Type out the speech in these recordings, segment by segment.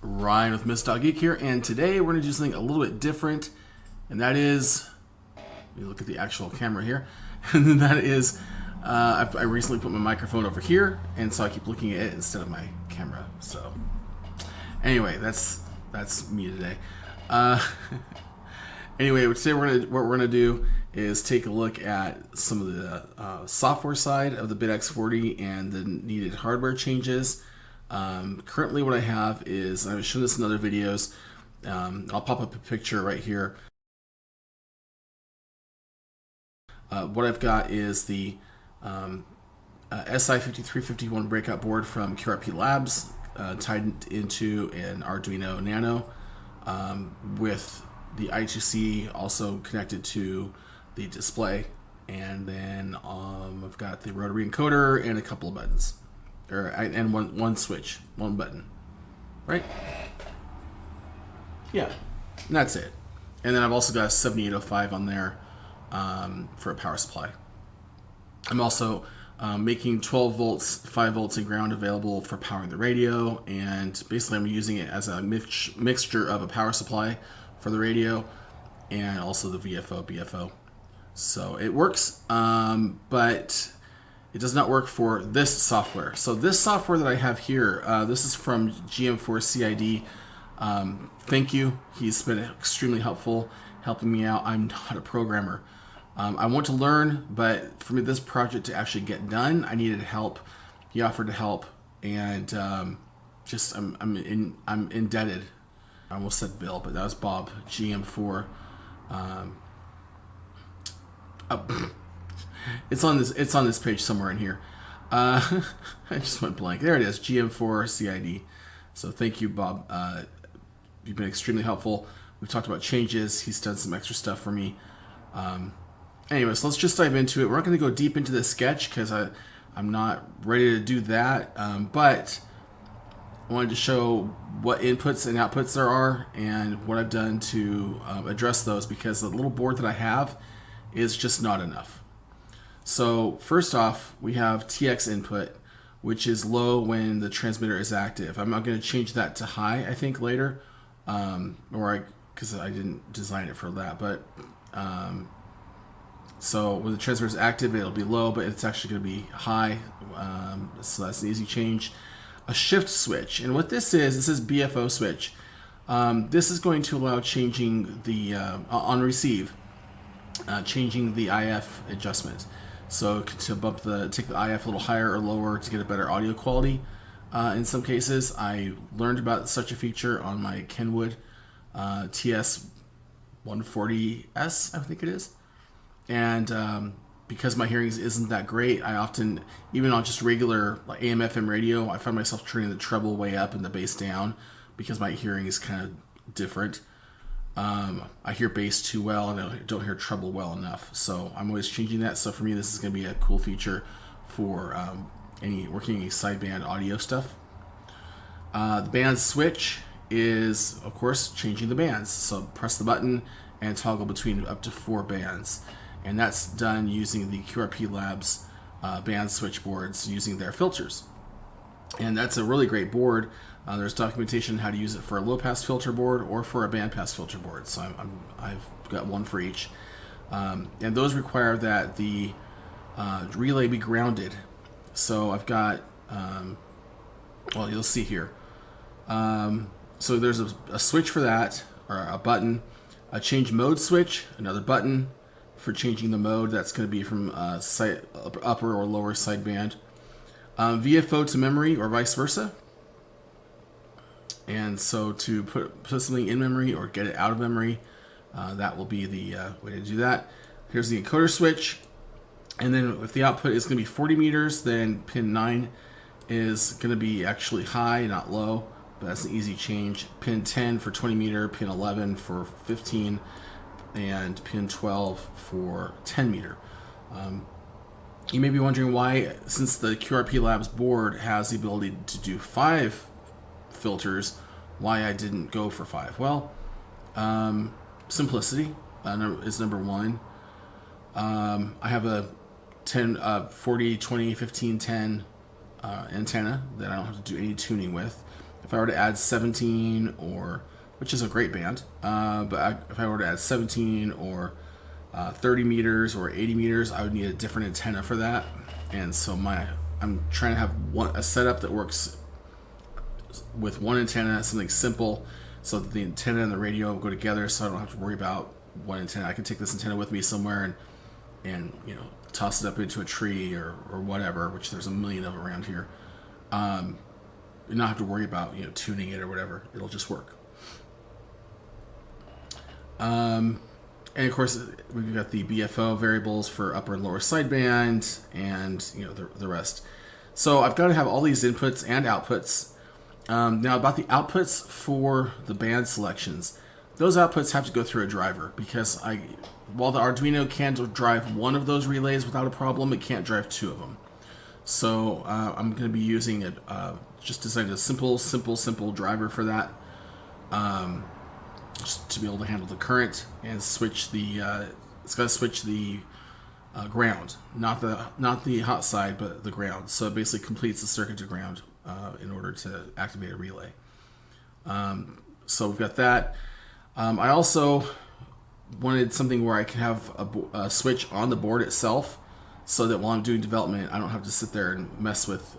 Ryan with Miss.Geek here, and today we're going to do something a little bit different, and that is, let me look at the actual camera here, and that is, I recently put my microphone over here, and so I keep looking at it instead of my camera. So, anyway, that's me today. Anyway, today what we're gonna do is take a look at some of the software side of the BitX40 and the needed hardware changes. Currently what I have is, I've shown this in other videos, I'll pop up a picture right here. What I've got is the SI5351 breakout board from QRP Labs, tied into an Arduino Nano, with the I2C also connected to the display, and then I've got the rotary encoder and a couple of buttons, and one switch, one button, right? Yeah, and that's it. And then I've also got a 7805 on there for a power supply. I'm also making 12 volts, 5 volts and ground available for powering the radio, and basically I'm using it as a mixture of a power supply for the radio and also the VFO, BFO. So it works, but it does not work for this software. So this software that I have here, this is from GM4CID. Thank you. He's been extremely helpful, helping me out. I'm not a programmer. I want to learn, but for me, this project to actually get done, I needed help. He offered to help, and I'm indebted. I almost said Bill, but that was Bob, GM4. It's on this page somewhere in here. I just went blank. There it is, GM4CID. So thank you, Bob. You've been extremely helpful. We've talked about changes. He's done some extra stuff for me. Anyways, let's just dive into it. We're not going to go deep into this sketch because I'm not ready to do that. But I wanted to show what inputs and outputs there are and what I've done to address those, because the little board that I have is just not enough. So first off, we have TX input, which is low when the transmitter is active. I'm not going to change that to high, I think, later, because I didn't design it for that. But so when the transmitter is active, it'll be low, but it's actually going to be high. So that's an easy change. A shift switch, and what this is BFO switch. This is going to allow changing the on receive, changing the IF adjustment. So to take the IF a little higher or lower to get a better audio quality. In some cases, I learned about such a feature on my Kenwood TS140S, I think it is. And because my hearing isn't that great, I often, even on just regular like AM/FM radio, I find myself turning the treble way up and the bass down because my hearing is kind of different. I hear bass too well, and I don't hear treble well enough. So I'm always changing that. So for me, this is going to be a cool feature for any sideband audio stuff. The band switch is, of course, changing the bands. So press the button and toggle between up to 4 bands. And that's done using the QRP Labs band switch boards using their filters. And that's a really great board. There's documentation how to use it for a low-pass filter board or for a band-pass filter board. So I've got one for each. And those require that the relay be grounded. So I've got, well, you'll see here. So there's a switch for that, or a button, a change mode switch, another button for changing the mode. That's going to be from upper or lower sideband. VFO to memory or vice versa. And so to put something in memory or get it out of memory, that will be the way to do that. Here's the encoder switch. And then if the output is going to be 40 meters, then pin 9 is going to be actually high, not low. But that's an easy change. Pin 10 for 20 meter, pin 11 for 15, and pin 12 for 10 meter. You may be wondering why, since the QRP Labs board has the ability to do 5 filters, why I didn't go for 5. Well, simplicity is number one. I have a 40, 20, 15, 10 antenna that I don't have to do any tuning with. if I were to add 17 or, which is a great band, if I were to add 17 or 30 meters or 80 meters, I would need a different antenna for that. And so I'm trying to have a setup that works with one antenna, something simple, so that the antenna and the radio go together, so I don't have to worry about one antenna. I can take this antenna with me somewhere and toss it up into a tree or whatever, which there's a million of around here. And not have to worry about tuning it or whatever. It'll just work. And of course, we've got the BFO variables for upper and lower sideband, and the rest. So I've got to have all these inputs and outputs. Now about the outputs for the band selections, those outputs have to go through a driver, because while the Arduino can drive one of those relays without a problem, it can't drive two of them. So I'm going to be using just designed a simple driver for that, just to be able to handle the current and switch the. It's got to switch the ground, not the hot side, but the ground. So it basically completes the circuit to ground in order to activate a relay. So we've got that. I also wanted something where I can have a switch on the board itself, so that while I'm doing development, I don't have to sit there and mess with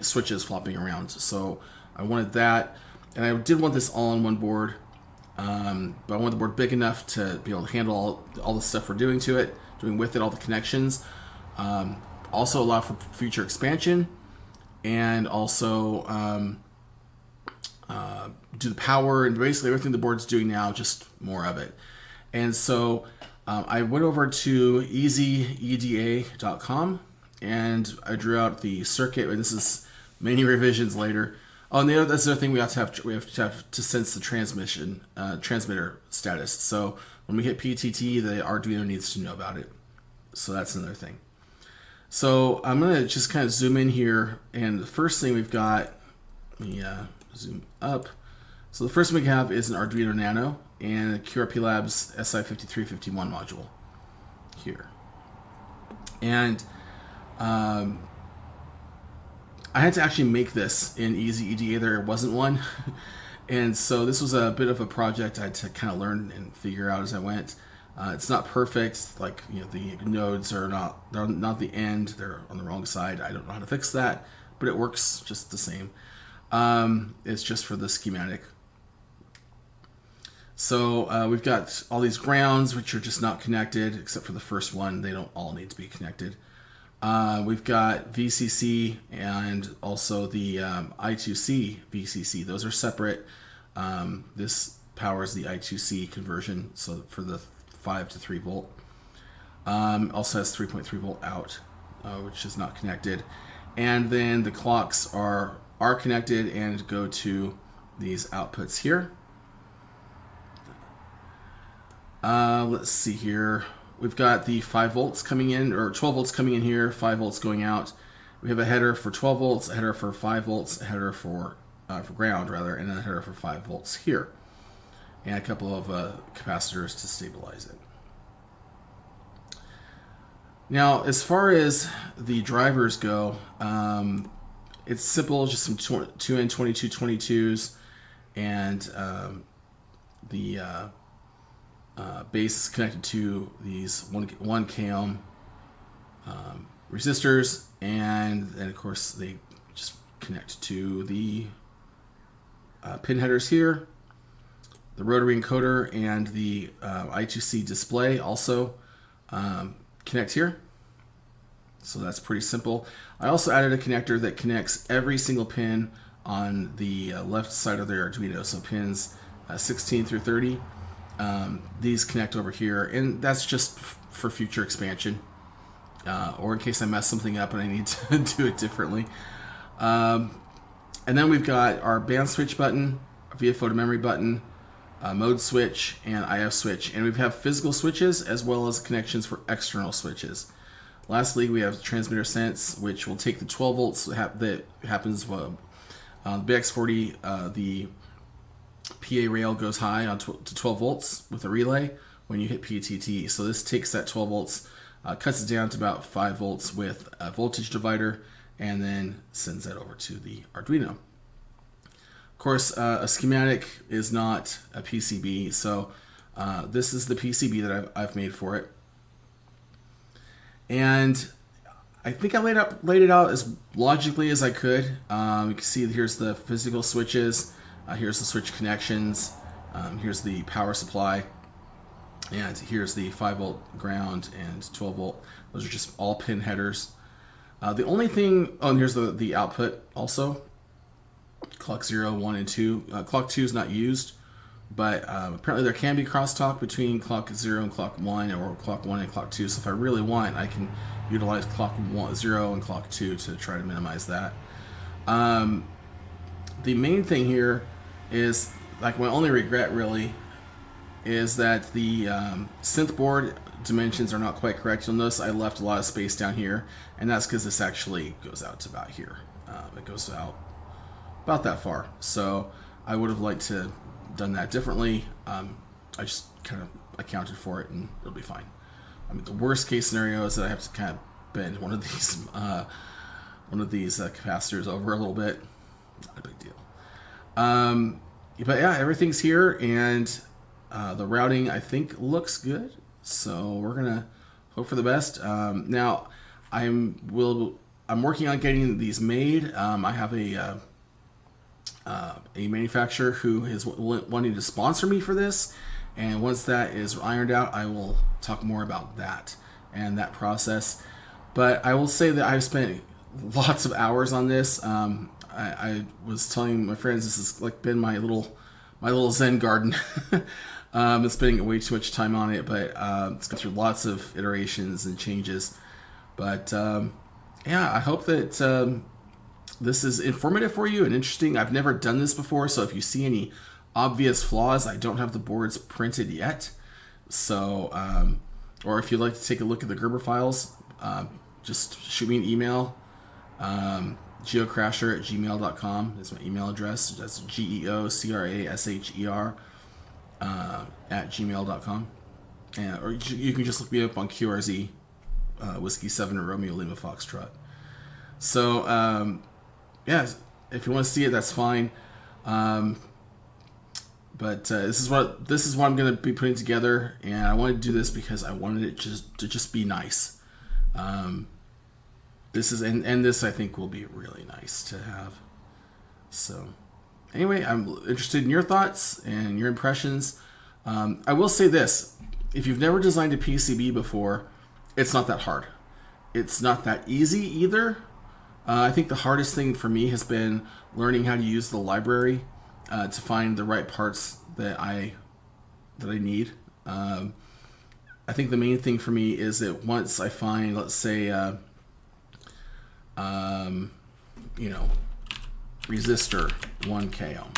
switches flopping around. So I wanted that, and I did want this all on one board, but I wanted the board big enough to be able to handle all the stuff we're doing with it, all the connections. Also allow for future expansion, and also do the power and basically everything the board's doing now, just more of it. And so I went over to easyeda.com and I drew out the circuit, and this is many revisions later. Oh, and that's the other thing we have to have to sense the transmitter status. So when we hit PTT, the Arduino needs to know about it. So that's another thing. So I'm going to just kind of zoom in here, and the first thing we've got, let me zoom up. So the first thing we have is an Arduino Nano and a QRP Labs SI5351 module here. And I had to actually make this in EasyEDA. There wasn't one. And so this was a bit of a project I had to kind of learn and figure out as I went. It's not perfect. Like, the nodes they're not the end. They're on the wrong side. I don't know how to fix that, but it works just the same. It's just for the schematic. So we've got all these grounds, which are just not connected, except for the first one. They don't all need to be connected. We've got VCC and also the I2C VCC. Those are separate. This powers the I2C conversion, so for the 5 to 3 volt. Also has 3.3 volt out, which is not connected. And then the clocks are connected and go to these outputs here. Let's see here. We've got the 5 volts coming in, or 12 volts coming in here, 5 volts going out. We have a header for 12 volts, a header for 5 volts, a header for ground rather, and a header for 5 volts here, and a couple of capacitors to stabilize it. Now, as far as the drivers go, it's simple, just some 2N2222s, and the base is connected to these 1 k ohm resistors, and then of course they just connect to the pin headers here. The rotary encoder and the I2C display also connect here. So that's pretty simple. I also added a connector that connects every single pin on the left side of the Arduino, so pins 16 through 30. These connect over here, and that's just for future expansion, or in case I mess something up and I need to do it differently. And then we've got our band switch button, VFO to memory button, mode switch, and IF switch. And we have physical switches as well as connections for external switches. Lastly, we have transmitter sense, which will take the 12 volts that happens on BX40. The PA rail goes high to 12 volts with a relay when you hit PTT. So this takes that 12 volts, cuts it down to about 5 volts with a voltage divider, and then sends that over to the Arduino. course, a schematic is not a PCB, so this is the PCB that I've made for it. And I think I laid it out as logically as I could. You can see here's the physical switches, here's the switch connections, here's the power supply, and here's the 5-volt ground and 12-volt. Those are just all pin headers. The only thing, and here's the output also. Clock 0, 1, and 2. Clock 2 is not used, but apparently there can be crosstalk between clock 0 and clock 1, or clock 1 and clock 2. So if I really want, I can utilize clock 0 and clock 2 to try to minimize that. The main thing here is, like, my only regret really is that the synth board dimensions are not quite correct. You'll notice I left a lot of space down here, and that's because this actually goes out to about here. It goes out about that far. So I would have liked to done that differently. I just kind of accounted for it, and it'll be fine. I mean, the worst case scenario is that I have to kind of bend one of these capacitors over a little bit. Not a big deal. But yeah, everything's here, and the routing I think looks good. So we're gonna hope for the best. Now I'm working on getting these made. I have a manufacturer who is wanting to sponsor me for this, and once that is ironed out, I will talk more about that and that process. But I will say that I've spent lots of hours on this. I was telling my friends this has like been my little Zen garden. Been spending way too much time on it, but it's gone through lots of iterations and changes. But yeah, I hope that this is informative for you and interesting. I've never done this before, so if you see any obvious flaws, I don't have the boards printed yet. So, or if you'd like to take a look at the Gerber files, just shoot me an email. geocrasher@gmail.com is my email address. That's GEOCRASHER @gmail.com. And or you can just look me up on QRZ, Whiskey 7 or Romeo Lima Foxtrot. So yeah, if you want to see it, that's fine. But this is what I'm going to be putting together, and I wanted to do this because I wanted it to just be nice. This is and this I think will be really nice to have. So anyway, I'm interested in your thoughts and your impressions. I will say this: if you've never designed a PCB before, it's not that hard. It's not that easy either. I think the hardest thing for me has been learning how to use the library to find the right parts that I need. I think the main thing for me is that once I find, let's say, resistor 1k ohm.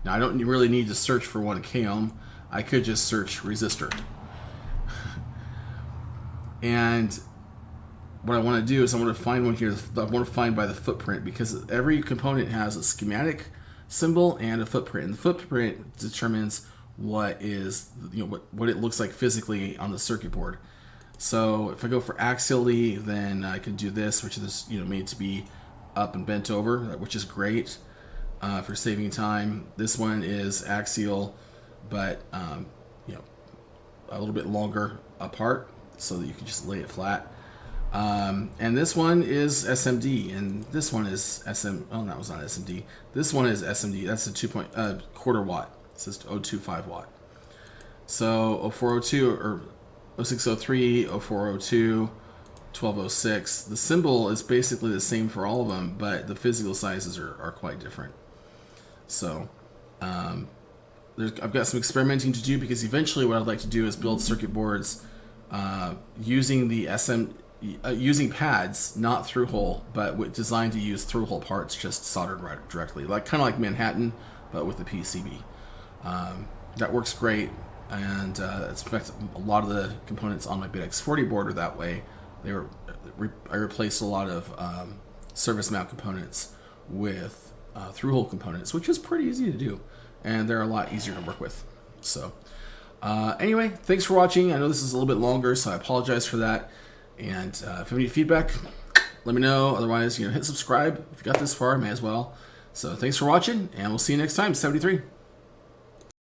Now I don't really need to search for 1k ohm. I could just search resistor. And what I want to do is I want to find one here. I want to find by the footprint, because every component has a schematic symbol and a footprint. And the footprint determines what is, what it looks like physically on the circuit board. So if I go for axially, then I can do this, which is made to be up and bent over, which is great for saving time. This one is axial, but a little bit longer apart, so that you can just lay it flat. And this one is SMD, and this one is SM. Oh, that was not SMD. This one is SMD. That's a quarter watt. It says 0.25 watt. So 0402 or 0603, 0402, 1206. The symbol is basically the same for all of them, but the physical sizes are quite different. So I've got some experimenting to do, because eventually what I'd like to do is build circuit boards using the using pads, not through hole, but designed to use through hole parts just soldered right directly, kind of like Manhattan, but with the PCB. That works great, and it's in fact a lot of the components on my BitX40 board are that way. I replaced a lot of service mount components with through hole components, which is pretty easy to do, and they're a lot easier to work with. So anyway, thanks for watching. I know this is a little bit longer, so I apologize for that. And if you have any feedback, let me know. Otherwise, hit subscribe. If you got this far, may as well. So thanks for watching, and we'll see you next time. 73.